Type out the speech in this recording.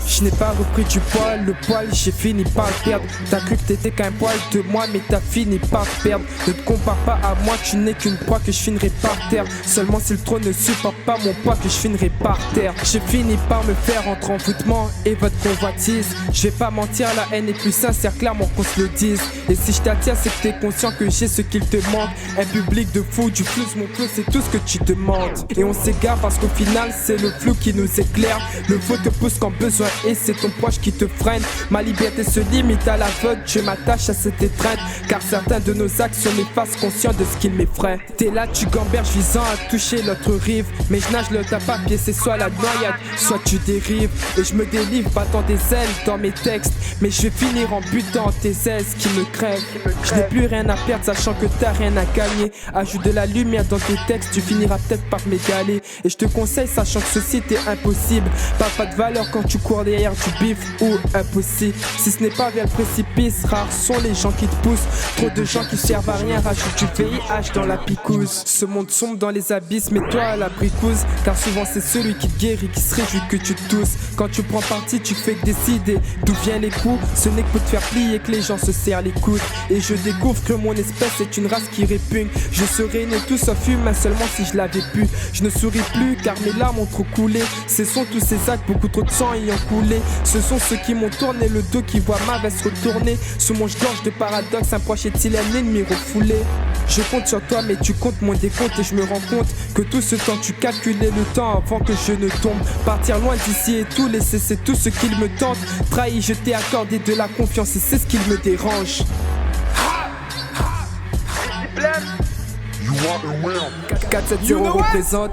Je n'ai pas repris du poil, le poil j'ai fini par le perdre. T'as cru que t'étais qu'un poil de moi mais t'as fini par perdre. Ne te compare pas à moi, tu n'es qu'une proie que je finirai par terre. Seulement si le trône ne supporte pas mon poids que je finirai par terre. J'ai fini par me faire entre envoûtement et votre convoitise. Je vais pas mentir, la haine est plus sincère, clairement qu'on se le dise. Et si je t'attire c'est que t'es conscient que j'ai ce qu'il te manque. Un public de fous, du flou, mon flou c'est tout ce que tu demandes. Et on s'égare parce qu'au final c'est le flou qui nous éclaire. Le faux te pousse quand besoin et c'est ton proche qui te freine. Ma liberté se limite à l'aveugle, je m'attache à cette étreinte. Car certains de nos actions m'effacent conscient de ce qu'ils m'effraient. T'es là, tu gamberges visant à toucher l'autre rive. Mais je nage le tape à pied, c'est soit la noyade, soit tu dérives. Et je me délivre, battant des ailes dans mes textes. Mais je vais finir en butant tes aises qui me crèvent. Je n'ai plus rien à perdre, sachant que t'as rien à gagner. Ajoute de la lumière dans tes textes, tu finiras peut-être par m'égaler. Et je te conseille, sachant que ceci t'est impossible. Pas de valeur quand tu cours derrière du bif ou impossible. Si ce n'est pas vers le précipice, rares sont les gens qui te poussent. Trop de gens qui servent à rien, rajoute du VIH dans la picouse. Ce monde sombre dans les abysses, mets-toi à la bricouse. Car souvent c'est celui qui te guérit qui se réjouit que tu te tousses. Quand tu prends parti, tu fais que décider d'où viennent les coups. Ce n'est que pour te faire plier que les gens se serrent les coudes. Et je découvre que mon espèce est une race qui répugne. Je serais né tout sauf humain seulement si je l'avais pu. Je ne souris plus car mes larmes ont trop coulé. Ce sont tous ces actes, beaucoup trop de sang ayant coulé. Ce sont ceux qui m'ont tourné le dos qui voient ma veste retourner. Sous mon gorge de paradoxe, un proche est-il un ennemi refoulé? Je compte sur toi mais tu comptes mon décompte. Et je me rends compte que tout ce temps tu calculais le temps avant que je ne tombe. Partir loin d'ici et tout laisser, c'est tout ce qu'il me tente. Trahi, je t'ai accordé de la confiance et c'est ce qui me dérange. 470 représente